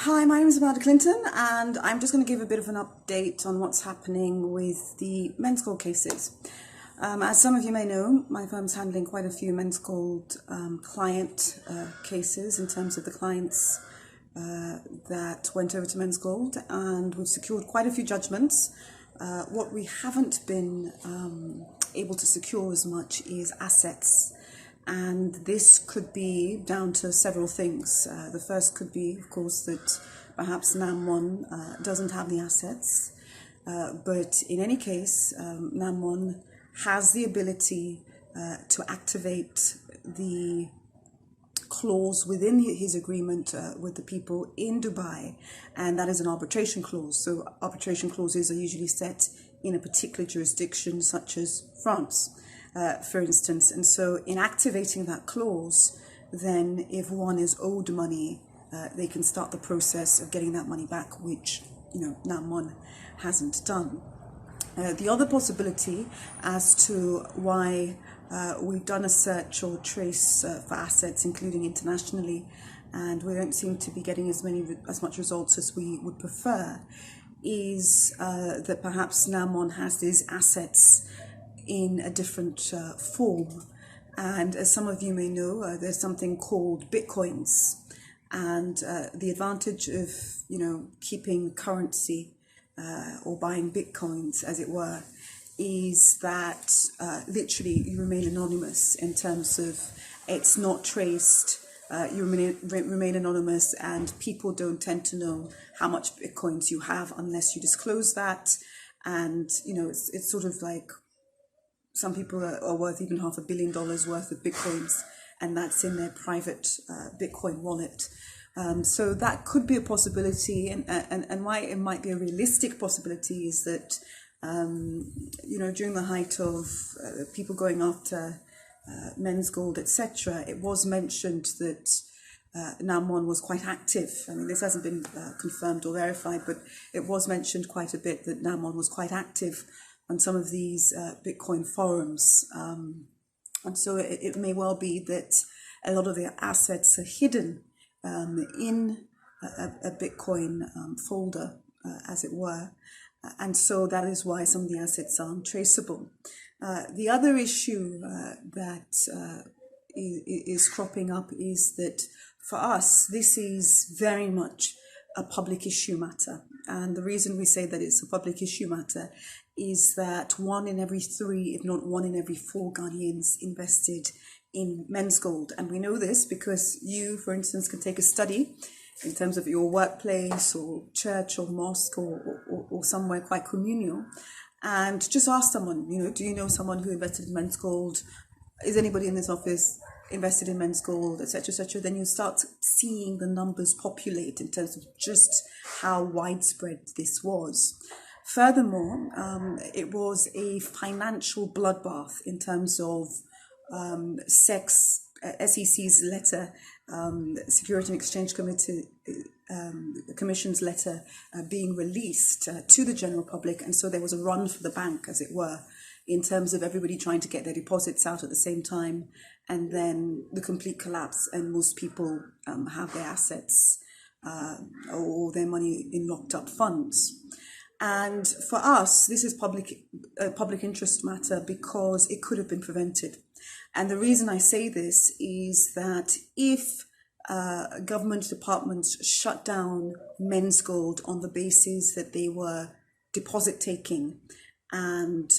Hi, my name is Amanda Clinton, and I'm just going to give a bit of an update on what's happening with the menzgold cases. As some of you may know, my firm's handling quite a few menzgold client cases in terms of the clients that went over to menzgold, and we've secured quite a few judgments. What we haven't been able to secure as much is assets. And this could be down to several things. The first could be, of course, that perhaps NAM1 doesn't have the assets. But in any case, NAM1 has the ability to activate the clause within his agreement with the people in Dubai, and that is an arbitration clause. So arbitration clauses are usually set in a particular jurisdiction, such as France. For instance, and so in activating that clause, then if one is owed money, they can start the process of getting that money back, which NAM1 hasn't done. The other possibility as to why we've done a search or trace for assets, including internationally, and we don't seem to be getting as much results as we would prefer, is that perhaps NAM1 has these assets in a different form. And as some of you may know, there's something called bitcoins, and the advantage of keeping currency or buying bitcoins, as it were, is that literally you remain anonymous in terms of it's not traced. You remain anonymous, and people don't tend to know how much bitcoins you have unless you disclose that. And it's sort of like, some people are worth even $500 million worth of bitcoins, and that's in their private Bitcoin wallet. So that could be a possibility, and why it might be a realistic possibility is that during the height of people going after menzgold, etc., it was mentioned that NAM1 was quite active. I mean, this hasn't been confirmed or verified, but it was mentioned quite a bit that NAM1 was quite active on some of these Bitcoin forums. And so it may well be that a lot of the assets are hidden in a Bitcoin folder, as it were. And so that is why some of the assets are untraceable. The other issue that is cropping up is that for us, this is very much a public issue matter. And the reason we say that it's a public issue matter is that 1 in every 3, if not 1 in every 4 Ghanaians invested in menzgold. And we know this because you, for instance, can take a study in terms of your workplace or church or mosque or somewhere quite communal, and just ask someone, do you know someone who invested in menzgold? Is anybody in this office invested in menzgold, etc., etc.? Then you start seeing the numbers populate in terms of just how widespread this was. Furthermore, it was a financial bloodbath in terms of SEC's letter, Security and Exchange Commission's letter being released to the general public, and so there was a run for the bank, as it were, in terms of everybody trying to get their deposits out at the same time, and then the complete collapse, and most people have their assets or their money in locked up funds. And for us, this is a public interest matter because it could have been prevented. And the reason I say this is that if government departments shut down menzgold on the basis that they were deposit taking and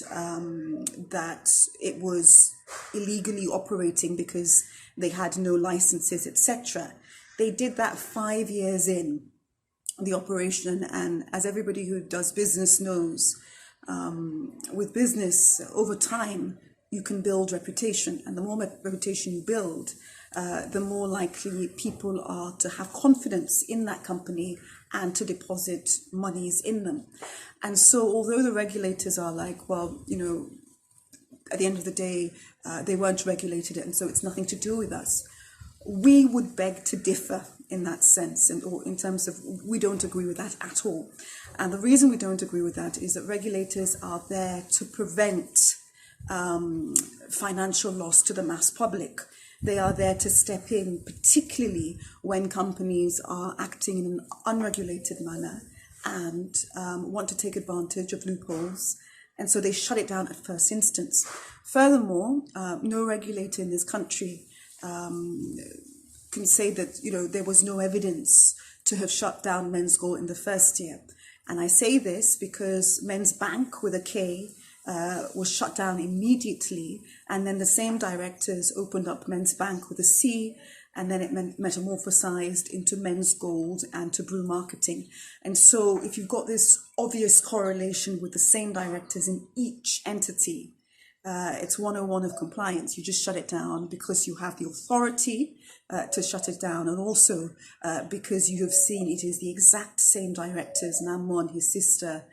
that it was illegally operating because they had no licenses, etc., they did that 5 years in the operation. And as everybody who does business knows, with business, over time, you can build reputation. And the more reputation you build, the more likely people are to have confidence in that company and to deposit monies in them. And so although the regulators are like, well, at the end of the day, they weren't regulated, and so it's nothing to do with us, we would beg to differ in that sense, or in terms of we don't agree with that at all. And the reason we don't agree with that is that regulators are there to prevent financial loss to the mass public. They are there to step in, particularly when companies are acting in an unregulated manner and want to take advantage of loopholes. And so they shut it down at first instance. Furthermore, no regulator in this country can say that, there was no evidence to have shut down menzgold in the first year. And I say this because Men's Bank with a K was shut down immediately, and then the same directors opened up Men's Bank with a C, and then it metamorphosized into menzgold and to brew marketing. And so if you've got this obvious correlation with the same directors in each entity, it's 101 of compliance. You just shut it down because you have the authority to shut it down, and also because you have seen it is the exact same directors, Namwon, his sister,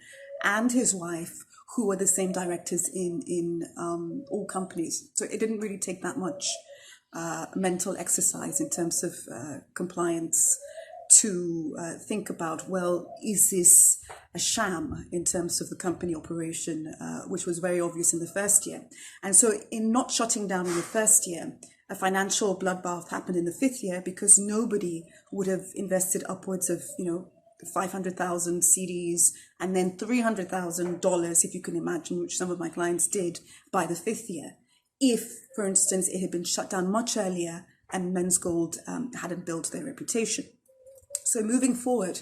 and his wife, who are the same directors in all companies. So it didn't really take that much mental exercise in terms of compliance to think about, well, is this a sham in terms of the company operation, which was very obvious in the first year. And so in not shutting down in the first year, a financial bloodbath happened in the fifth year because nobody would have invested upwards of, 500,000 CDs and then $300,000, if you can imagine, which some of my clients did by the fifth year, if, for instance, it had been shut down much earlier and menzgold hadn't built their reputation. So moving forward,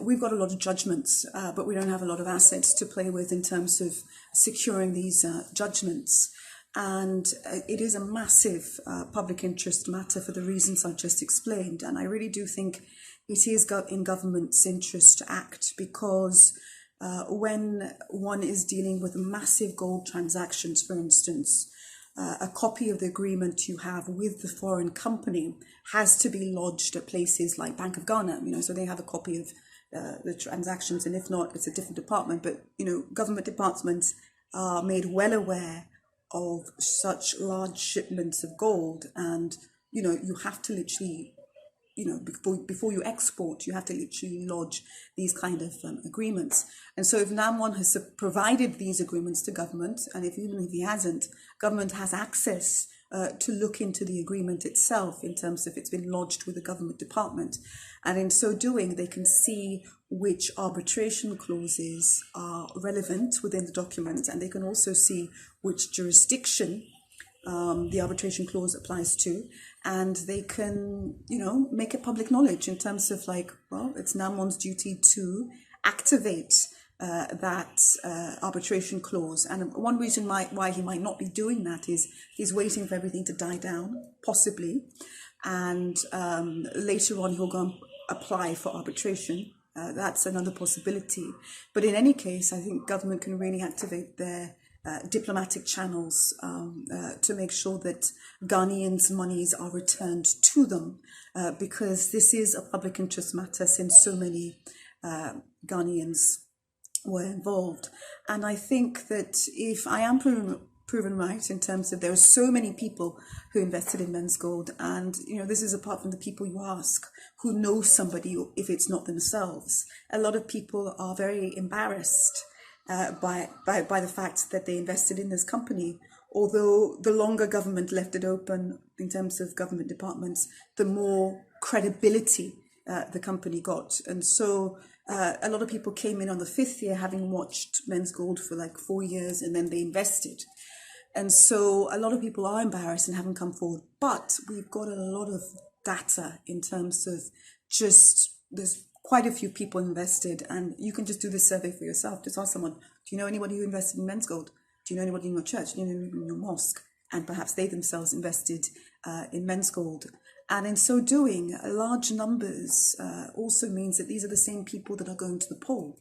we've got a lot of judgments, but we don't have a lot of assets to play with in terms of securing these judgments. And it is a massive public interest matter for the reasons I've just explained. And I really do think it is in government's interest to act, because when one is dealing with massive gold transactions, for instance, a copy of the agreement you have with the foreign company has to be lodged at places like Bank of Ghana, so they have a copy of the transactions, and if not, it's a different department. But, government departments are made well aware of such large shipments of gold, and, you have to literally, before you export, you have to literally lodge these kind of agreements. And so if Namwon has provided these agreements to government, and even if he hasn't, government has access to look into the agreement itself in terms of it's been lodged with a government department. And in so doing, they can see which arbitration clauses are relevant within the document, and they can also see which jurisdiction the arbitration clause applies to, and they can, make it public knowledge in terms of it's Namwon's duty to activate that arbitration clause. And one reason why he might not be doing that is he's waiting for everything to die down, possibly, and later on he'll go and apply for arbitration. That's another possibility. But in any case, I think government can really activate their diplomatic channels to make sure that Ghanaians' monies are returned to them, because this is a public interest matter since so many Ghanaians were involved. And I think that if I am proven right in terms of there are so many people who invested in menzgold, and this is apart from the people you ask who know somebody, if it's not themselves. A lot of people are very embarrassed by the fact that they invested in this company, although the longer government left it open in terms of government departments, the more credibility the company got. And so a lot of people came in on the fifth year having watched menzgold for 4 years, and then they invested. And so a lot of people are embarrassed and haven't come forward. But we've got a lot of data in terms of there's quite a few people invested, and you can just do this survey for yourself. Just ask someone, do you know anybody who invested in menzgold? Do you know anybody in your church? Do you know anybody in your mosque? And perhaps they themselves invested in menzgold. And in so doing, large numbers also means that these are the same people that are going to the poll.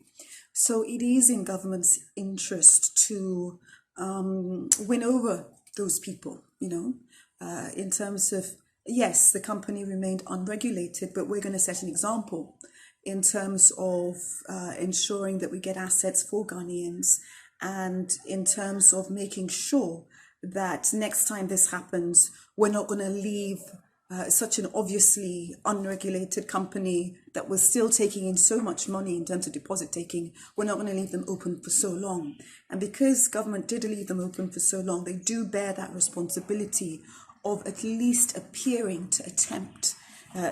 So it is in government's interest to win over those people, in terms of, yes, the company remained unregulated, but we're going to set an example in terms of ensuring that we get assets for Ghanaians, and in terms of making sure that next time this happens, we're not going to leave such an obviously unregulated company that was still taking in so much money in terms of deposit taking. We're not going to leave them open for so long. And because government did leave them open for so long, they do bear that responsibility of at least appearing to attempt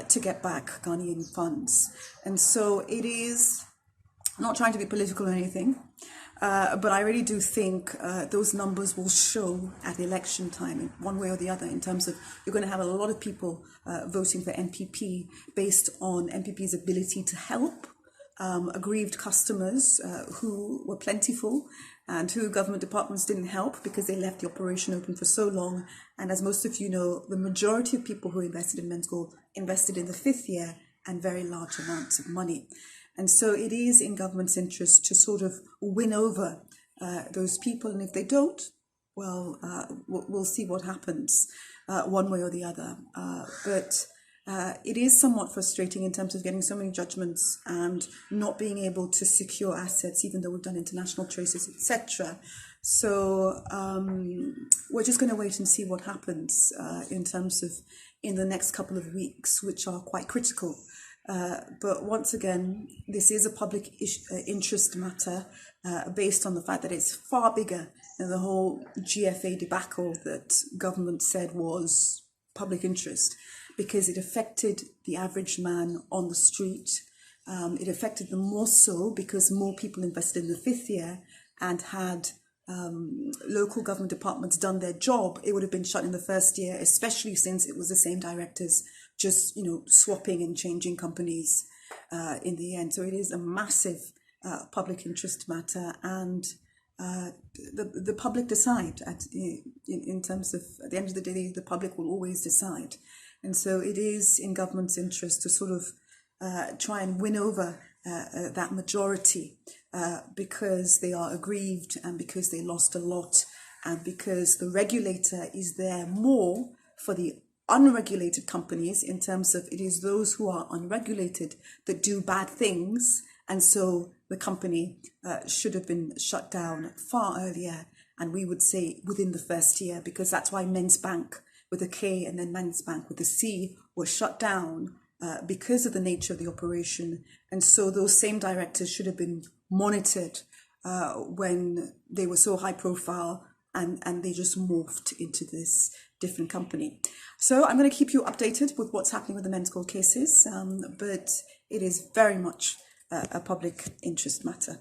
to get back Ghanaian funds. And so it is, I'm not trying to be political or anything, but I really do think those numbers will show at election time in one way or the other, in terms of you're going to have a lot of people voting for NPP based on NPP's ability to help aggrieved customers who were plentiful and who government departments didn't help because they left the operation open for so long. And as most of you know, the majority of people who invested in menzgold invested in the 5th year and very large amounts of money. And so it is in government's interest to sort of win over those people. And if they don't, well, we'll see what happens one way or the other. But it is somewhat frustrating in terms of getting so many judgments and not being able to secure assets, even though we've done international traces, etc. So we're just going to wait and see what happens in terms of in the next couple of weeks, which are quite critical. But once again, this is a public interest matter based on the fact that it's far bigger than the whole GFA debacle that government said was public interest, because it affected the average man on the street. It affected them more so because more people invested in the 5th year, and had local government departments done their job, it would have been shut in the 1st year, especially since it was the same directors just, swapping and changing companies in the end. So it is a massive public interest matter, and the public decide in terms of, at the end of the day, the public will always decide. And so it is in government's interest to sort of try and win over that majority because they are aggrieved and because they lost a lot, and because the regulator is there more for the unregulated companies, in terms of it is those who are unregulated that do bad things. And so the company should have been shut down far earlier, and we would say within the 1st year, because that's why Men's Bank with a K and then Men's Bank with a C were shut down because of the nature of the operation. And so those same directors should have been monitored when they were so high profile, and they just morphed into this different company. So I'm going to keep you updated with what's happening with the menzgold cases, but it is very much a public interest matter.